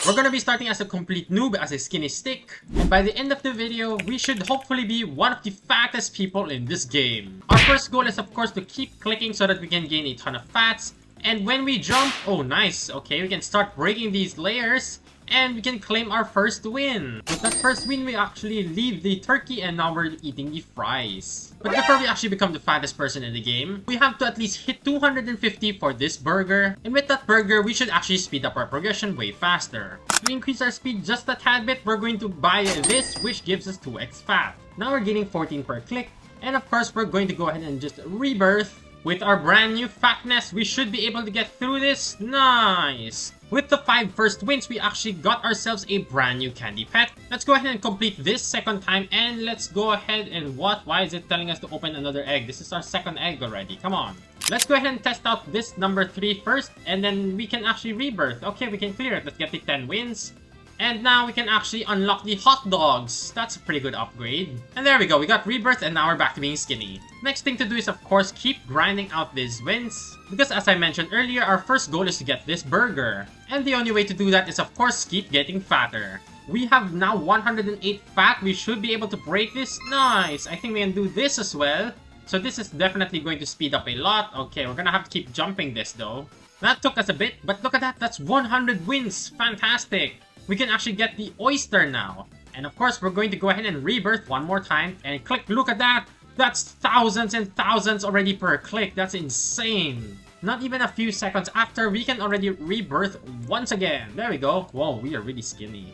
We're gonna be starting as a complete noob, as a skinny stick. And by the end of the video, we should hopefully be one of the fattest people in this game. Our first goal is of course to keep clicking so that we can gain a ton of fats. And when we jump, oh nice, okay, we can start breaking these layers. And we can claim our first win. With that first win, we actually leave the turkey and now we're eating the fries. But before we actually become the fattest person in the game, we have to at least hit 250 for this burger. And with that burger, we should actually speed up our progression way faster. To increase our speed just a tad bit, we're going to buy this, which gives us 2x fat. Now we're getting 14 per click. And of course, we're going to go ahead and just rebirth. With our brand new fatness, we should be able to get through this. Nice! With the 5 first wins, we actually got ourselves a brand new candy pet. Let's go ahead and complete this second time, and let's go ahead and what? Why is it telling us to open another egg? This is our second egg already. Come on. Let's go ahead and test out this number 3 first, and then we can actually rebirth. Okay, we can clear it. Let's get the 10 wins. And now we can actually unlock the hot dogs. That's a pretty good upgrade. And there we go, we got rebirth and now we're back to being skinny. Next thing to do is of course keep grinding out these wins. Because as I mentioned earlier, our first goal is to get this burger. And the only way to do that is of course keep getting fatter. We have now 108 fat, we should be able to break this. Nice, I think we can do this as well. So this is definitely going to speed up a lot. Okay, we're gonna have to keep jumping this though. That took us a bit, but look at that, that's 100 wins, fantastic. We can actually get the oyster now. And of course, we're going to go ahead and rebirth one more time. And click, look at that! That's thousands and thousands already per click. That's insane. Not even a few seconds after, we can already rebirth once again. There we go. Whoa, we are really skinny.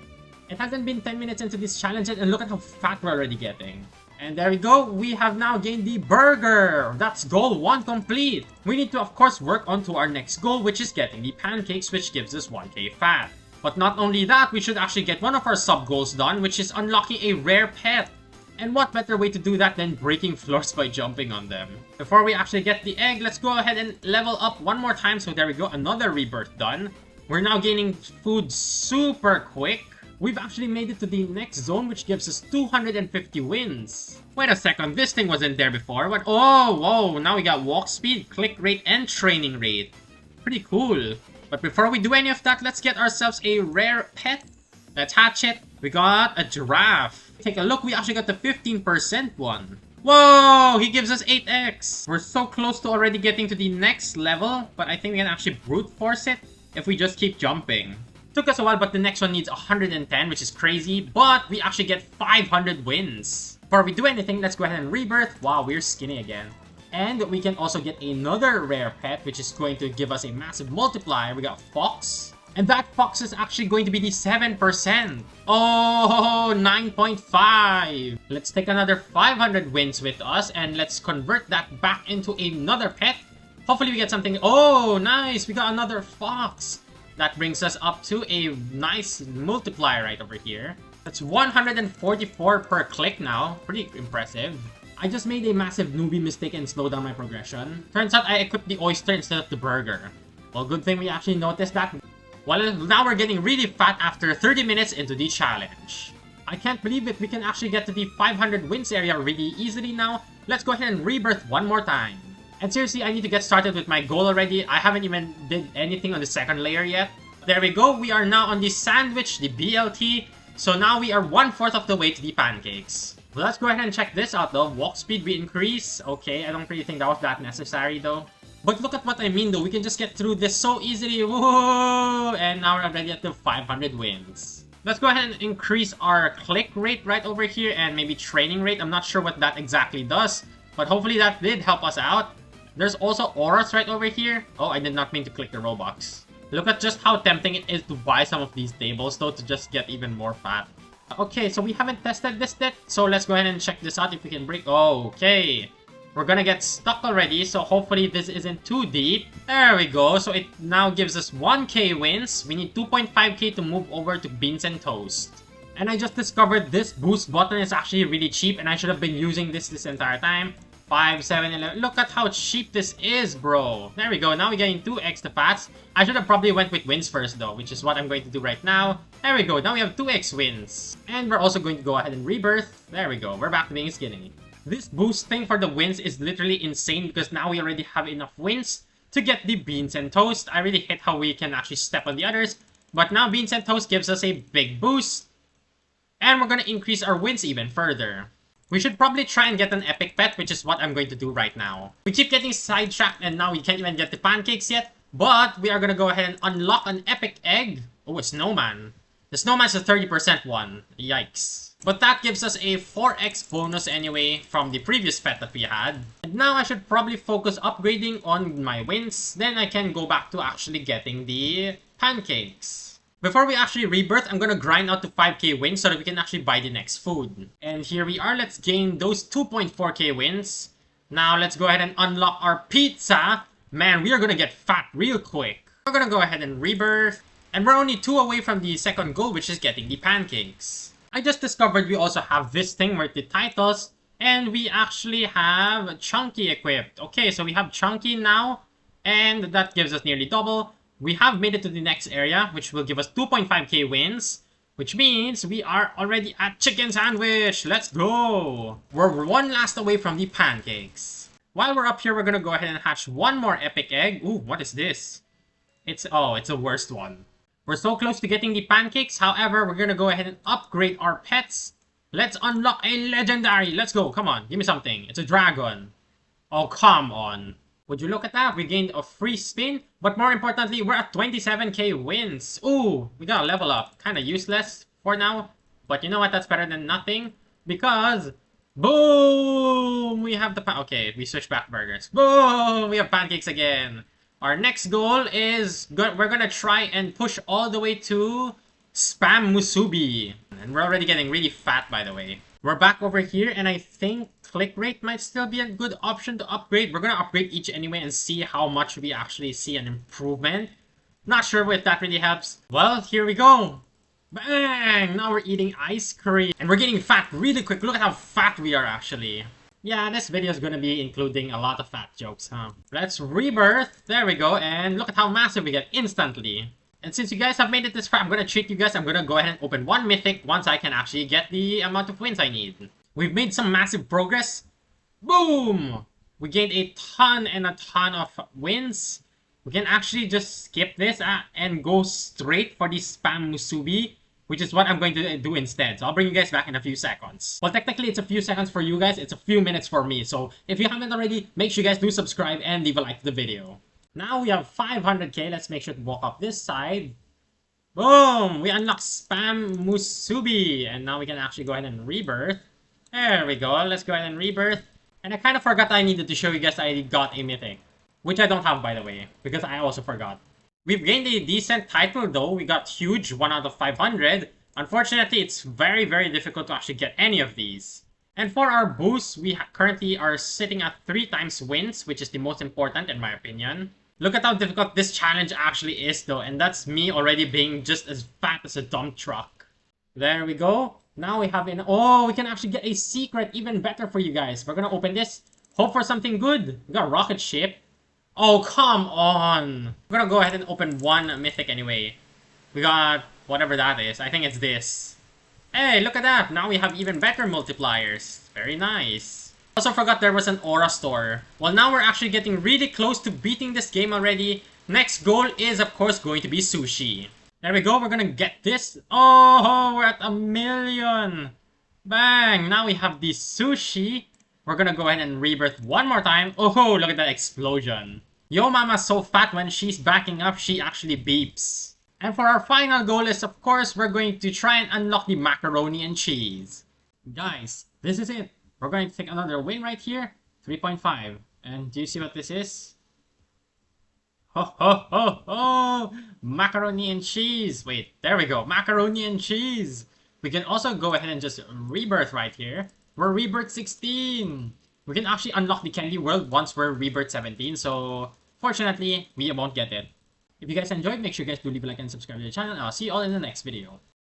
It hasn't been 10 minutes into this challenge yet, and look at how fat we're already getting. And there we go, we have now gained the burger! That's goal 1 complete! We need to of course work on to our next goal, which is getting the pancakes, which gives us 1k fat. But not only that, we should actually get one of our sub-goals done, which is unlocking a rare pet. And what better way to do that than breaking floors by jumping on them. Before we actually get the egg, let's go ahead and level up one more time. So there we go, another rebirth done. We're now gaining food super quick. We've actually made it to the next zone, which gives us 250 wins. Wait a second, this thing wasn't there before. What? Oh, whoa, now we got walk speed, click rate, and training rate. Pretty cool. But before we do any of that, let's get ourselves a rare pet. Let's hatch it. We got a giraffe. Take a look, we actually got the 15% one. Whoa, he gives us 8x. We're so close to already getting to the next level, but I think we can actually brute force it if we just keep jumping. Took us a while, but the next one needs 110, which is crazy, but we actually get 500 wins. Before we do anything, let's go ahead and rebirth. Wow, we're skinny again. And we can also get another rare pet, which is going to give us a massive multiplier. We got Fox. And that Fox is actually going to be the 7%. Oh, 9.5. Let's take another 500 wins with us. And let's convert that back into another pet. Hopefully we get something. Oh, nice. We got another Fox. That brings us up to a nice multiplier right over here. That's 144 per click now. Pretty impressive. I just made a massive newbie mistake and slowed down my progression. Turns out I equipped the oyster instead of the burger. Well, good thing we actually noticed that. Well, now we're getting really fat after 30 minutes into the challenge. I can't believe it, we can actually get to the 500 wins area really easily now. Let's go ahead and rebirth one more time. And seriously, I need to get started with my goal already. I haven't even did anything on the second layer yet. There we go, we are now on the sandwich, the BLT. So now we are 1/4 of the way to the pancakes. Well, let's go ahead and check this out though. Walk speed we increase. Okay, I don't really think that was that necessary though. But look at what I mean though. We can just get through this so easily. Whoa! And now we're already at the 500 wins. Let's go ahead and increase our click rate right over here and maybe training rate. I'm not sure what that exactly does, but hopefully that did help us out. There's also auras right over here. Oh, I did not mean to click the Robux. Look at just how tempting it is to buy some of these tables though to just get even more fat. Okay, so we haven't tested this yet, so let's go ahead and check this out if we can break. Okay, we're gonna get stuck already, so hopefully this isn't too deep. There we go, so it now gives us 1k wins. We need 2.5k to move over to beans and toast. And I just discovered this boost button is actually really cheap, and I should have been using this entire time. 5, 7, 11. Look at how cheap this is, bro. There we go. Now we're getting 2 extra fats. I should have probably went with wins first, though, which is what I'm going to do right now. There we go. Now we have 2x wins. And we're also going to go ahead and rebirth. There we go. We're back to being skinny. This boost thing for the wins is literally insane because now we already have enough wins to get the beans and toast. I really hate how we can actually step on the others. But now Beans and Toast gives us a big boost. And we're gonna increase our wins even further. We should probably try and get an epic pet, which is what I'm going to do right now. We keep getting sidetracked and now we can't even get the pancakes yet. But we are gonna go ahead and unlock an epic egg. Oh, a snowman. The snowman's a 30% one. Yikes. But that gives us a 4x bonus anyway from the previous pet that we had. And now I should probably focus upgrading on my wins. Then I can go back to actually getting the pancakes. Before we actually rebirth, I'm gonna grind out to 5k wins so that we can actually buy the next food. And here we are. Let's gain those 2.4k wins. Now let's go ahead and unlock our pizza. Man, we are gonna get fat real quick. We're gonna go ahead and rebirth. And we're only 2 away from the second goal, which is getting the pancakes. I just discovered we also have this thing with the titles. And we actually have Chunky equipped. Okay, so we have Chunky now. And that gives us nearly double. We have made it to the next area, which will give us 2.5k wins. Which means we are already at chicken sandwich. Let's go. We're one last away from the pancakes. While we're up here, we're gonna go ahead and hatch one more epic egg. Ooh, what is this? It's the worst one. We're so close to getting the pancakes. However, we're gonna go ahead and upgrade our pets. Let's unlock a legendary. Let's go. Come on, give me something. It's a dragon. Oh, come on. Would you look at that? We gained a free spin, but more importantly, we're at 27k wins. Ooh, we got a level up. Kind of useless for now, but you know what? That's better than nothing because boom, we have the okay, we switched back burgers. Boom, we have pancakes again. Our next goal is we're gonna try and push all the way to Spam Musubi, and we're already getting really fat, by the way. We're back over here, and I think click rate might still be a good option to upgrade. We're gonna upgrade each anyway and see how much we actually see an improvement. Not sure if that really helps. Well, here we go. Bang! Now we're eating ice cream. And we're getting fat really quick. Look at how fat we are actually. Yeah, this video is gonna be including a lot of fat jokes, huh? Let's rebirth. There we go. And look at how massive we get instantly. And since you guys have made it this far, I'm gonna treat you guys. I'm gonna go ahead and open one mythic once I can actually get the amount of wins I need. We've made some massive progress. Boom! We gained a ton and a ton of wins. We can actually just skip this and go straight for the Spam Musubi, which is what I'm going to do instead. So I'll bring you guys back in a few seconds. Well, technically, it's a few seconds for you guys. It's a few minutes for me. So if you haven't already, make sure you guys do subscribe and leave a like to the video. Now we have 500k. Let's make sure to walk up this side. Boom! We unlock Spam Musubi. And now we can actually go ahead and rebirth. There we go. Let's go ahead and rebirth. And I kind of forgot I needed to show you guys I got a mythic. Which I don't have, by the way. Because I also forgot. We've gained a decent title though. We got huge 1 out of 500. Unfortunately, it's very, very difficult to actually get any of these. And for our boost, we currently are sitting at 3 times wins, which is the most important in my opinion. Look at how difficult this challenge actually is though, and that's me already being just as fat as a dump truck. There we go. Now we have oh, we can actually get a secret, even better for you guys. We're gonna open this, hope for something good. We got a rocket ship. Oh, come on. We're gonna go ahead and open one mythic anyway. We got whatever that is. I think it's this. Hey, look at that. Now we have even better multipliers. Very nice. Also forgot there was an aura store. Well, now we're actually getting really close to beating this game already. Next goal is, of course, going to be sushi. There we go. We're gonna get this. Oh, we're at 1,000,000. Bang. Now we have the sushi. We're gonna go ahead and rebirth one more time. Oh, look at that explosion. Yo Mama's so fat when she's backing up, she actually beeps. And for our final goal is, of course, we're going to try and unlock the macaroni and cheese. Guys, this is it. We're going to take another win right here. 3.5. And do you see what this is? Ho ho ho ho! Macaroni and cheese. Wait, there we go. Macaroni and cheese. We can also go ahead and just rebirth right here. We're rebirth 16. We can actually unlock the candy world once we're rebirth 17. So, fortunately, we won't get it. If you guys enjoyed, make sure you guys do leave a like and subscribe to the channel. And I'll see you all in the next video.